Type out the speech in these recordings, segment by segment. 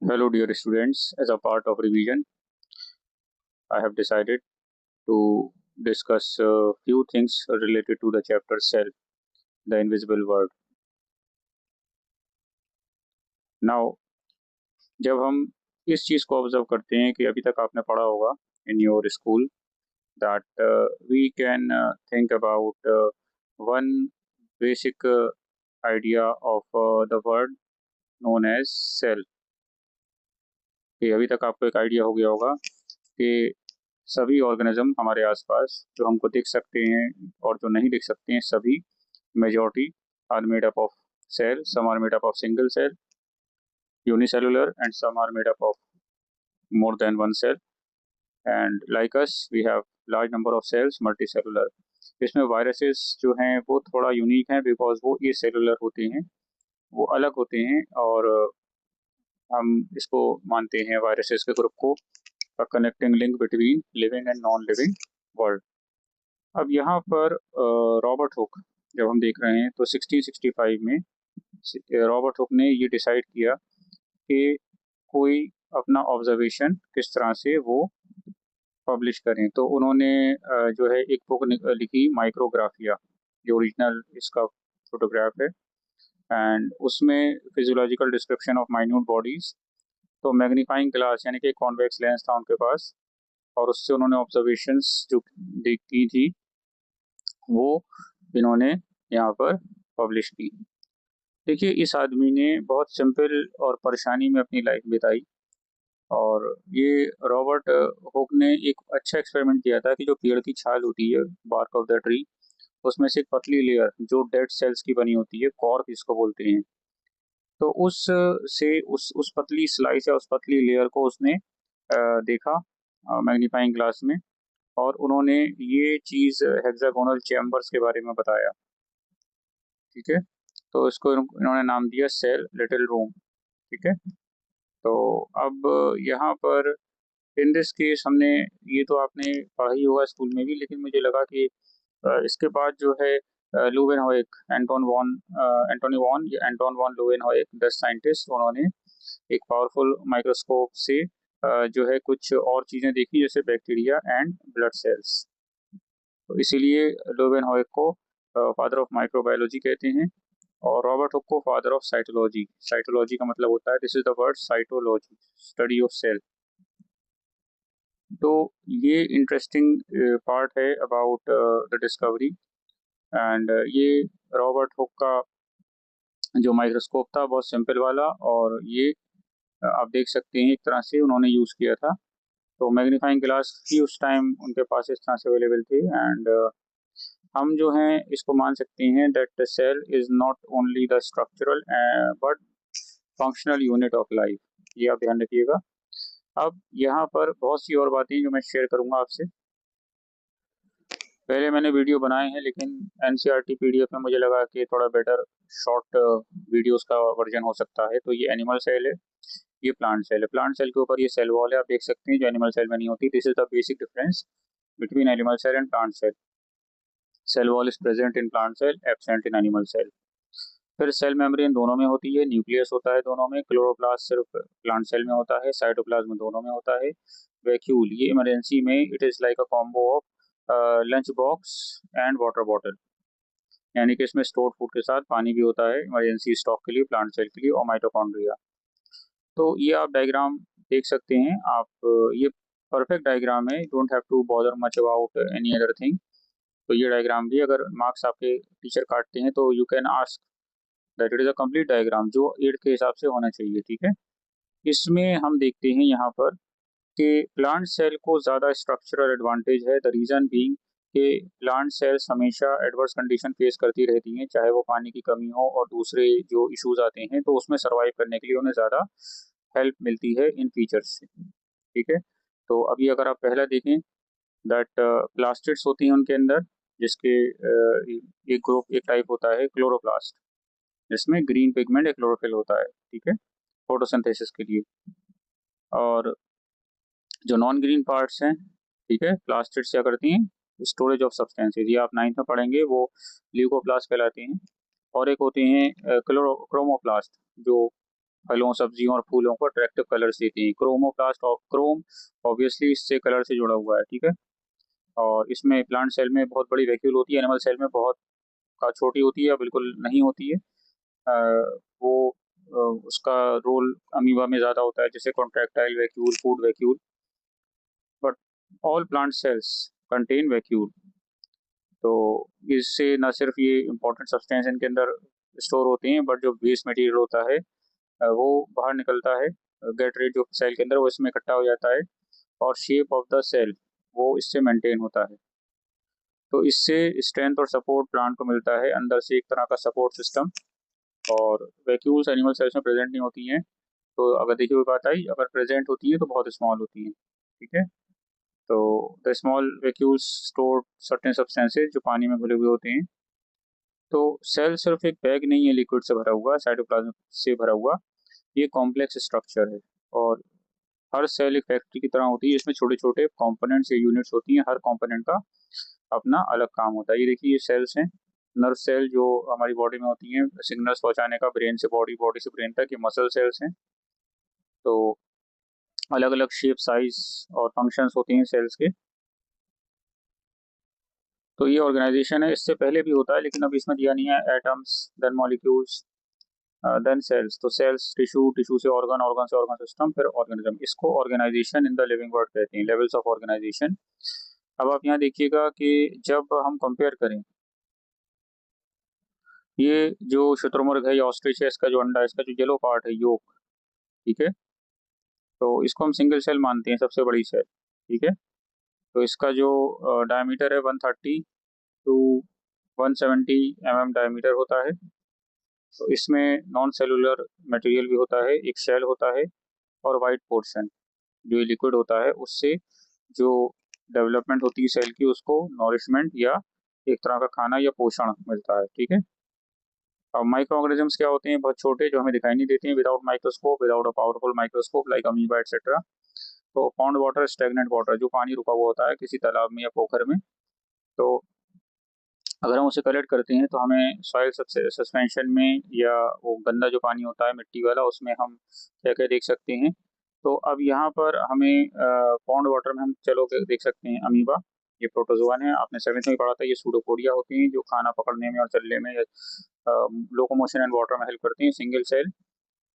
Hello, dear students. As a part of revision, I have decided to discuss a few things related to the chapter Cell, the Invisible World. Now, जब हम इस चीज़ को observe करते हैं कि अभी तक आपने पढ़ा होगा in your school that we can think about one basic idea of the word known as cell. कि अभी तक आपको एक आइडिया हो गया होगा कि सभी ऑर्गेनिज्म हमारे आसपास जो हमको दिख सकते हैं और जो नहीं दिख सकते हैं सभी majority are made up of cell, some are made up of single cell, unicellular, and some are made up of more than one cell. And like us, we have large number of cells, multicellular. इसमें viruses जो हैं वो थोड़ा unique हैं because वो ए cellular होते हैं, वो अलग होते हैं और हम इसको मानते हैं वायरसेस के ग्रुप को connecting link between living and non living world. अब यहाँ पर रॉबर्ट हुक जब हम देख रहे हैं तो 1665 में रॉबर्ट हुक ने ये डिसाइड किया कि कोई अपना ऑब्जर्वेशन किस तरह से वो पब्लिश करें। तो उन्होंने जो है एक बुक लिखी माइक्रोग्राफिया, जो ओरिजिनल इसका फोटोग्राफ है, एंड उसमें physiological description of minute bodies. तो मैग्नीफाइंग ग्लास यानी कि कॉन्वेक्स लेंस था उनके पास और उससे उन्होंने ऑब्जर्वेशंस जो की थी वो इन्होंने यहाँ पर पब्लिश की। देखिए, इस आदमी ने बहुत सिंपल और परेशानी में अपनी लाइफ बिताई और ये रॉबर्ट हुक ने एक अच्छा एक्सपेरिमेंट किया था कि जो पेड़ की छाल होती है, बार्क ऑफ द ट्री, उसमें से एक पतली लेयर जो डेड सेल्स की बनी होती है, कॉर्क इसको बोलते हैं, तो उस से उस पतली स्लाइस या उस पतली लेयर को उसने देखा मैग्नीफाइंग ग्लास में और उन्होंने ये चीज़ हेक्सागोनल चैम्बर्स के बारे में बताया। ठीक है, तो इसको इन्होंने नाम दिया सेल लिटिल रूम। ठीक है, तो अब यहाँ पर इन दिस केस हमने ये तो आपने पढ़ा ही होगा स्कूल में भी, लेकिन मुझे लगा कि इसके बाद जो है लुवेनहोइक एंटोन वॉन लुवेनहोइक 10 साइंटिस्ट, उन्होंने एक पावरफुल माइक्रोस्कोप से जो है कुछ और चीज़ें देखी जैसे बैक्टीरिया एंड ब्लड सेल्स। तो इसीलिए लुवेनहोइक को फादर ऑफ माइक्रोबायोलॉजी कहते हैं और रॉबर्ट हुक को फादर ऑफ साइटोलॉजी। साइटोलॉजी का मतलब होता है, this is the word cytology, study of cell. तो ये इंटरेस्टिंग पार्ट है अबाउट द डिस्कवरी एंड ये रॉबर्ट हुक का जो माइक्रोस्कोप था बहुत सिंपल वाला और ये आप देख सकते हैं एक तरह से उन्होंने यूज़ किया था। तो मैग्नीफाइंग ग्लास ही उस टाइम उनके पास इस तरह से अवेलेबल थी एंड हम जो हैं इसको मान सकते हैं that the cell is not only the structural but functional unit of life. ये आप ध्यान रखिएगा। अब यहाँ पर बहुत सी और बातें जो मैं शेयर करूँगा आपसे। पहले मैंने वीडियो बनाए हैं लेकिन एनसीईआरटी पीडीएफ में मुझे लगा कि थोड़ा बेटर शॉर्ट वीडियोस का वर्जन हो सकता है। तो ये एनिमल सेल है, ये प्लांट सेल है। प्लांट सेल के ऊपर ये सेल वॉल है, आप देख सकते हैं, जो एनिमल सेल में नहीं होती। This is the basic difference between animal cell and plant cell. Cell wall is present in plant cell, absent in animal cell. फिर सेल मेम्ब्रेन दोनों में होती है, न्यूक्लियस होता है दोनों में, क्लोरोप्लास्ट सिर्फ प्लांट सेल में होता है, साइटोप्लाज्म दोनों में होता है। वैक्यूल, ये इमरजेंसी में it is like a combo of lunch box and water bottle, यानी कि इसमें स्टोर्ड फूड के साथ पानी भी होता है इमरजेंसी स्टॉक के लिए, प्लांट सेल के लिए, और माइटोकॉन्ड्रिया। तो ये आप डायग्राम देख सकते हैं आप, ये परफेक्ट डायग्राम है, don't have to bother much about any other thing. तो ये डायग्राम भी अगर मार्क्स आपके टीचर काटते हैं तो you can ask that it is a complete diagram जो 8 के हिसाब से होना चाहिए। ठीक है, इसमें हम देखते हैं यहाँ पर कि प्लांट सेल को ज़्यादा स्ट्रक्चरल एडवांटेज है। द रीज़न बीइंग कि प्लांट सेल्स हमेशा एडवर्स कंडीशन फेस करती रहती हैं, चाहे वो पानी की कमी हो और दूसरे जो इश्यूज आते हैं, तो उसमें सर्वाइव करने के लिए उन्हें ज़्यादा हेल्प मिलती है इन फीचर्स से। ठीक है, तो अभी अगर आप पहला देखें दैट प्लास्टिड्स होती हैं उनके अंदर, जिसके एक ग्रुप, एक टाइप होता है क्लोरोप्लास्ट, जिसमें ग्रीन पिगमेंट एक क्लोरोफिल होता है। ठीक है, फोटोसिंथेसिस के लिए। और जो नॉन ग्रीन पार्ट्स हैं, ठीक है, प्लास्टिड्स क्या करती हैं, स्टोरेज ऑफ सब्सटेंसेज, ये आप 9th में पढ़ेंगे, वो ल्यूकोप्लास्ट कहलाते हैं। और एक होते हैं क्रोमोप्लास्ट, जो फलों, सब्जियों और फूलों को अट्रैक्टिव कलर्स देती हैं। क्रोमोप्लास्ट और क्रोम ऑब्वियसली इससे कलर से जुड़ा हुआ है, ठीक है। और इसमें प्लांट सेल में बहुत बड़ी वैक्यूल होती है, एनिमल सेल में बहुत छोटी होती है या बिल्कुल नहीं होती है। वो उसका रोल अमीबा में ज़्यादा होता है, जैसे contractile vacuole, food vacuole, but all plant cells contain vacuole. तो इससे न सिर्फ ये इंपॉर्टेंट सब्सटेंस इनके अंदर स्टोर होते हैं, बट जो वेस्ट मटेरियल होता है वो बाहर निकलता है। गेट रेट जो सेल के अंदर वो इसमें इकट्ठा हो जाता है, और शेप ऑफ द सेल वो इससे मेंटेन होता है। तो इससे स्ट्रेंथ और सपोर्ट प्लांट को मिलता है, अंदर से एक तरह का सपोर्ट सिस्टम। और वैक्यूल्स एनिमल सेल्स में प्रेजेंट नहीं होती हैं। तो अगर देखिए कोई बात आई, अगर प्रेजेंट होती है तो बहुत स्मॉल होती हैं, ठीक है। तो the small vacuoles store certain substances जो पानी में घुले हुए होते हैं। तो सेल सिर्फ एक बैग नहीं है लिक्विड से भरा हुआ, साइटोप्लाज्म से भरा हुआ, ये कॉम्प्लेक्स स्ट्रक्चर है। और हर सेल एक फैक्ट्री की तरह होती है, इसमें छोटे छोटे कंपोनेंट्स या यूनिट्स होती हैं, हर कंपोनेंट का अपना अलग काम होता है। ये देखिए ये सेल्स हैं, नर्व सेल जो हमारी बॉडी में होती हैं सिग्नल्स पहुंचाने का, ब्रेन से बॉडी, बॉडी से ब्रेन तक, ये मसल सेल्स हैं। तो अलग अलग शेप, साइज और फंक्शंस होते हैं सेल्स के। तो ये ऑर्गेनाइजेशन है, इससे पहले भी होता है लेकिन अब इसमें दिया नहीं है। Atoms, then molecules, then cells. तो सेल्स, टिश्यू, टिश्यू से ऑर्गन, ऑर्गन से ऑर्गन सिस्टम, फिर ऑर्गेनिज्म। इसको organisation in the living world कहते हैं, लेवल्स ऑफ ऑर्गेनाइजेशन। अब आप यहाँ देखिएगा कि जब हम कंपेयर करें, ये जो शुतुरमुर्ग है या ऑस्ट्रिच है, इसका जो अंडा है, इसका जो येलो पार्ट है, योक, ठीक है। तो इसको हम सिंगल सेल मानते हैं, सबसे बड़ी सेल, ठीक है। तो इसका जो डायमीटर है 130 टू 170 डायमीटर होता है। तो इसमें नॉन सेलुलर मटेरियल भी होता है, एक शेल होता है, और वाइट पोर्शन जो लिक्विड होता है, उससे जो डेवलपमेंट होती है सेल की, उसको नॉरिशमेंट या एक तरह का खाना या पोषण मिलता है, ठीक है। अब माइक्रो ऑर्गेनिजम्स क्या होते हैं, बहुत छोटे, जो हमें दिखाई नहीं देते हैं without microscope, without a powerful microscope like amoeba etcetera. तो पॉन्ड वाटर, स्टेगनेंट वाटर, जो पानी रुका हुआ होता है किसी तालाब में या पोखर में, तो अगर हम उसे कलेक्ट करते हैं तो हमें सॉइल सस्पेंशन में, या वो गंदा जो पानी होता है मिट्टी वाला, उसमें हम क्या क्या देख सकते हैं। तो अब यहाँ पर हमें पॉन्ड वाटर में हम चलो के देख सकते हैं अमीबा, ये प्रोटोजोवन है, आपने सेवेंथ में पढ़ा था। ये सूडोपोडिया होते हैं जो खाना पकड़ने में और चलने में, लोकोमोशन एंड वाटर में हेल्प करते हैं। Single cell,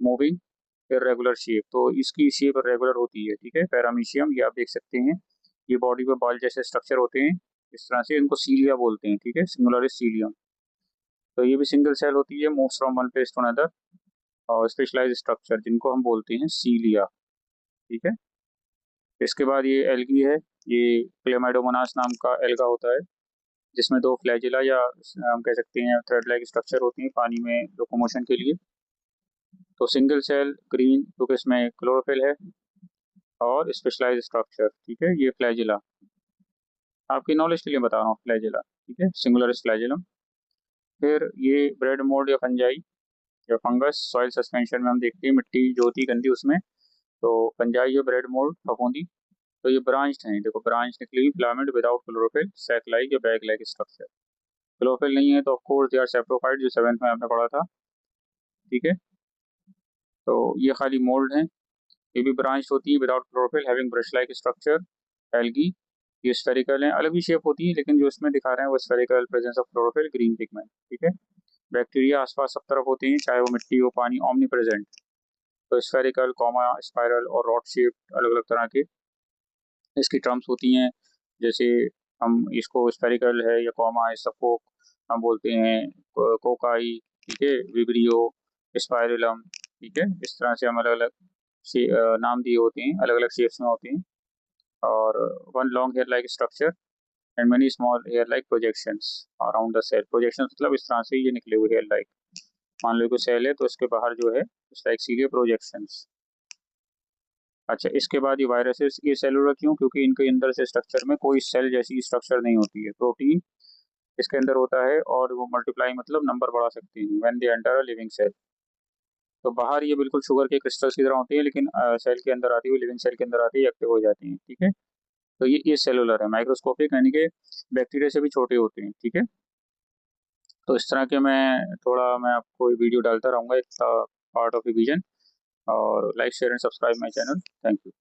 moving, irregular shape, तो इसकी शेप रेगुलर होती है, ठीक है। पैरामीशियम, ये आप देख सकते हैं, ये बॉडी पे बॉल जैसे स्ट्रक्चर होते हैं, इस तरह से, इनको सीलिया बोलते हैं, ठीक है, सिंगुलरिस सीलियम। तो ये भी सिंगल सेल होती है, moves from one place to another. और स्पेशलाइज स्ट्रक्चर जिनको हम बोलते हैं सीलिया, ठीक है। इसके बाद ये एल्गी है, ये क्लेमाइडोमोनास नाम का एल्गा होता है, जिसमें दो फ्लैजिला, या हम कह सकते हैं थ्रेड लाइक स्ट्रक्चर होती है पानी में लोकोमोशन के लिए। तो सिंगल सेल ग्रीन, क्योंकि इसमें क्लोरोफिल है, और स्पेशलाइज स्ट्रक्चर, ठीक है, ये फ्लैजिला। आपकी नॉलेज के लिए बता रहा हूँ, फ्लैजिला, ठीक है, सिंगुलरिस फ्लैजिलम। फिर ये ब्रेड मोल्ड या फंजाई या फंगस, सॉइल सस्पेंशन में हम देखते हैं मिट्टी जो होती है गंदी उसमें। तो फंजाई या ब्रेड मोल्ड, फफूंदी। तो ये ब्रांच्ड हैं, देखो ब्रांच निकली हुई, filament without chlorophyll, sac like या बैग लाइक स्ट्रक्चर। क्लोरोफिल नहीं है तो of course they are saprophyte, जो सेवेंथ में आपने पढ़ा था, ठीक है। तो ये खाली मोल्ड हैं, ये भी ब्रांच होती है without chlorophyll, having brush like structure. Algae, ये स्फेरिकल हैं, अलग भी शेप होती है, लेकिन जो इसमें दिखा रहे हैं वो spherical, presence of chlorophyll, green pigment, ठीक है। बैक्टीरिया आसपास सब तरफ होते हैं, चाहे वो मिट्टी हो, पानी, ओमनी प्रेजेंट। तो स्फेरिकल, कॉमा, स्पाइरल और रॉड शेप, अलग अलग तरह के इसकी टर्म्स होती हैं। जैसे हम इसको स्फेरिकल है या कॉमा है, सबको हम बोलते हैं कोकाई, ठीक है, विब्रियो, स्पाइरलम, ठीक है। इस तरह से हम अलग अलग नाम दिए होते हैं, अलग अलग शेप्स में होते हैं। और one long hair like structure and many small hair like projections around the cell. Projection मतलब इस तरह से ये निकले हुए हेयर लाइक, मान लो कोई सेल है तो इसके बाहर जो है इस लाइक सीलियर प्रोजेक्शंस। अच्छा, इसके बाद ये वायरसेस, ये सेलुलर क्यों, क्योंकि इनके अंदर से स्ट्रक्चर में कोई सेल जैसी स्ट्रक्चर नहीं होती है। प्रोटीन इसके अंदर होता है, और वो मल्टीप्लाई मतलब नंबर बढ़ा सकते हैं when they enter a living cell. तो बाहर ये बिल्कुल शुगर के क्रिस्टल्स की तरह होती है, लेकिन सेल के अंदर आती हुई, लिविंग सेल के अंदर आती है एक्टिव हो जाती हैं, ठीक है। तो ये सेलुलर है, माइक्रोस्कोपिक, यानी कि बैक्टीरिया से भी छोटे होते हैं, ठीक है। तो इस तरह के मैं आपको वीडियो डालता रहूंगा, एक पार्ट ऑफ रिवीजन। और like share and subscribe my channel. Thank you.